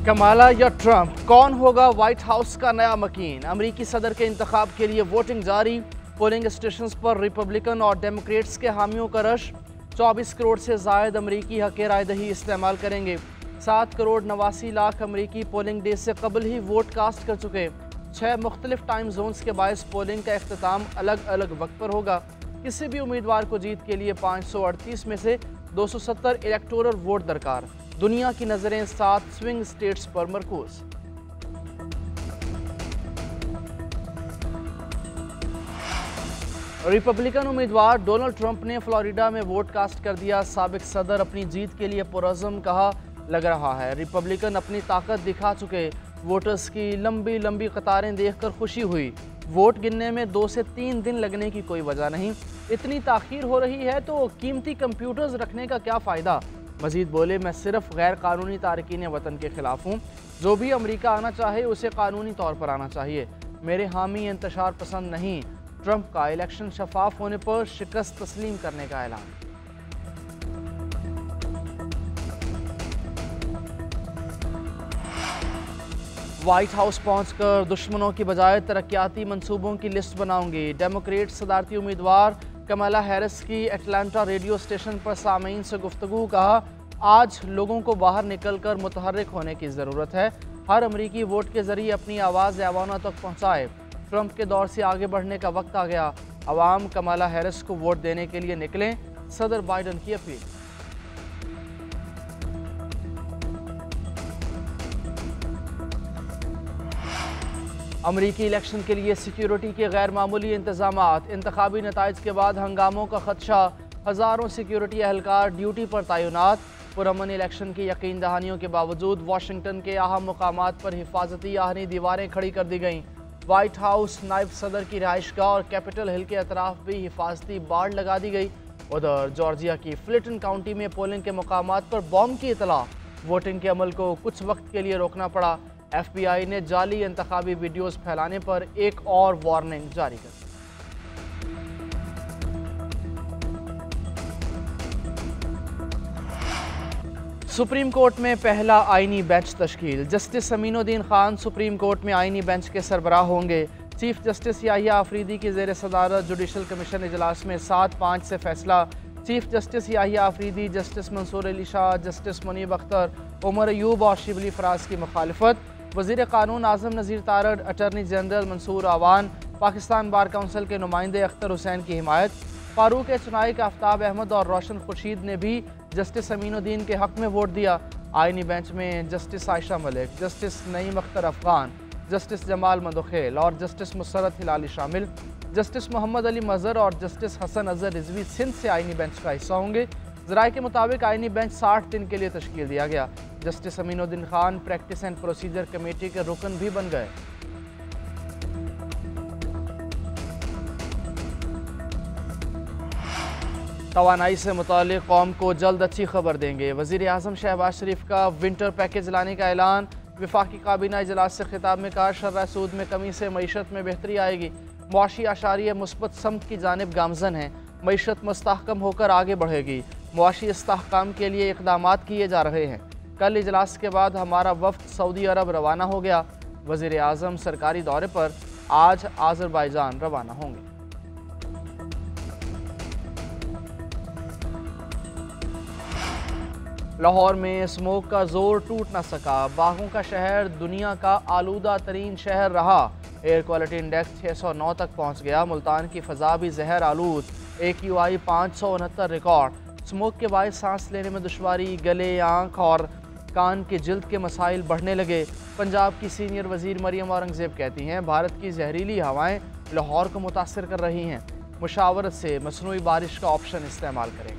कमाला या ट्रंप, कौन होगा व्हाइट हाउस का नया मकीन? अमरीकी सदर के इंतखाब के लिए वोटिंग जारी। पोलिंग स्टेशन पर रिपब्लिकन और डेमोक्रेट्स के हामियों का रश। 24 करोड़ से जायद अमरीकी हक राय दही इस्तेमाल करेंगे। 7 करोड़ 89 लाख अमरीकी पोलिंग डे से कबल ही वोट कास्ट कर चुके। 6 मुख्तलिफ टाइम जोन्स के बायस पोलिंग का इख्तिताम अलग अलग वक्त पर होगा। किसी भी उम्मीदवार को जीत के लिए 538 में से 270 इलेक्टोरल वोट दरकार। दुनिया की नज़रें 7 स्विंग स्टेट्स पर मरकूज। रिपब्लिकन उम्मीदवार डोनाल्ड ट्रंप ने फ्लोरिडा में वोट कास्ट कर दिया। साबिक सदर अपनी जीत के लिए पुरअज़्म कहा लग रहा है। रिपब्लिकन अपनी ताकत दिखा चुके। वोटर्स की लंबी लंबी कतारें देखकर खुशी हुई। वोट गिनने में 2 से 3 दिन लगने की कोई वजह नहीं। इतनी ताख़ीर हो रही है तो कीमती कंप्यूटर्स रखने का क्या फ़ायदा? मजीद बोले, मैं सिर्फ गैर कानूनी तारकीन वतन के ख़िलाफ़ हूँ। जो भी अमरीका आना चाहे उसे कानूनी तौर पर आना चाहिए। मेरे हामी इंतशार पसंद नहीं। ट्रंप का इलेक्शन शफाफ होने पर शिकस्त तस्लीम करने का ऐलान। व्हाइट हाउस पहुंचकर दुश्मनों की बजाय तरक्याती मंसूबों की लिस्ट बनाऊंगी। डेमोक्रेट सदारती उम्मीदवार कमला हैरिस की एटलांटा रेडियो स्टेशन पर सामीन से गुफ्तगू। कहा, आज लोगों को बाहर निकलकर मुतहर्रिक होने की ज़रूरत है। हर अमरीकी वोट के ज़रिए अपनी आवाज़ ऐवानों तक पहुँचाए। ट्रंप के दौर से आगे बढ़ने का वक्त आ गया। अवाम कमला हैरिस को वोट देने के लिए निकलें। सदर बाइडन की अपील। अमरीकी इलेक्शन के लिए सिक्योरिटी के गैर मामूली इंतजामात। इंतखाबी नताइज के बाद हंगामों का खदशा। हज़ारों सिक्योरिटी एहलकार ड्यूटी पर तैनात। पुरअमन इलेक्शन की यकीन दहानियों के बावजूद वाशिंगटन के अहम मुकामात पर हिफाजती आहनी दीवारें खड़ी कर दी गईं। व्हाइट हाउस, नायब सदर की रिहाइशगाह और कैपिटल हिल के अतराफ भी हिफाजती बाड़ लगा दी गई। उधर जॉर्जिया की फ्लिंटन काउंटी में पोलिंग के मुकामात पर बॉम्ब की इतला। वोटिंग के अमल को कुछ वक्त के लिए रोकना पड़ा। FBI ने जाली इंतखाबी वीडियोस फैलाने पर एक और वार्निंग जारी कर दी। सुप्रीम कोर्ट में पहला आईनी बेंच तश्कील। Justice Aminuddin Khan supreme court में आईनी बेंच के सरबराह होंगे। चीफ जस्टिस याहिया आफरीदी की ज़ेर सदारत जुडिशल कमीशन इजलास में 7-5 से फैसला। Chief justice Yahya Afridi, justice Mansoor Ali Shah, justice Munib Akhtar, Umar Ayub और शिबली फराज की मुखालिफत। वज़ीर कानून आज़म Nazir Tarar, attorney general Mansoor Awan, Pakistan bar council के नुमाइंदे अख्तर हुसैन की हिमायत। फारूक चुनाइक, आफ्ताब अहमद और रोशन खुर्शीद ने भी जस्टिस अमीनुद्दीन के हक़ में वोट दिया। आईनी बेंच में justice Ayesha Malik, justice Naeem Akhtar Afghan, justice Jamal Mandokhel और जस्टिस मुसरत हिलाली शामिल। जस्टिस मोहम्मद अली मज़हर और जस्टिस हसन अज़हर रिजवी सिंध से आईनी बेंच का हिस्सा होंगे। ज़राए के मुताबिक आईनी बेंच 60 दिन के लिए तश्कील दिया गया। Justice Aminuddin Khan practice and procedure committee के रुकन भी बन गए। तवानाई से मुतालिक कौम को जल्द अच्छी खबर देंगे। वज़ीर आज़म शहबाज शरीफ का विंटर पैकेज लाने का ऐलान। वफाकी काबीना इजलास से खिताब में कहा, शर्रा सूद में कमी से मईशत में बेहतरी आएगी। मुआशी आशारिया मुस्बत समत की जानिब गामजन है। मईशत मुस्तहकम होकर आगे बढ़ेगी। मुआशी इस्तेहकाम के लिए इक़दामात किए जा रहे हैं। कल इजलास के बाद हमारा वफ़द सऊदी अरब रवाना हो गया। वज़ीर आज़म सरकारी दौरे पर आज आज़रबाईजान रवाना होंगे। लाहौर में स्मोक का जोर टूट न सका। बागों का शहर दुनिया का आलूदा तरीन शहर रहा। एयर क्वालिटी इंडेक्स 609 तक पहुँच गया। मुल्तान की फ़ज़ा भी जहर आलूद। AQI 569 record. स्मोक के बायस सांस लेने में दुश्वारी, गले, आँख और कान के जिल्द के मसाइल बढ़ने लगे। पंजाब की सीनियर वज़ीर मरियम औरंगज़ेब कहती हैं, भारत की जहरीली हवाएं लाहौर को मुतासर कर रही हैं। मुशावरत से मसनूई बारिश का ऑप्शन इस्तेमाल करें।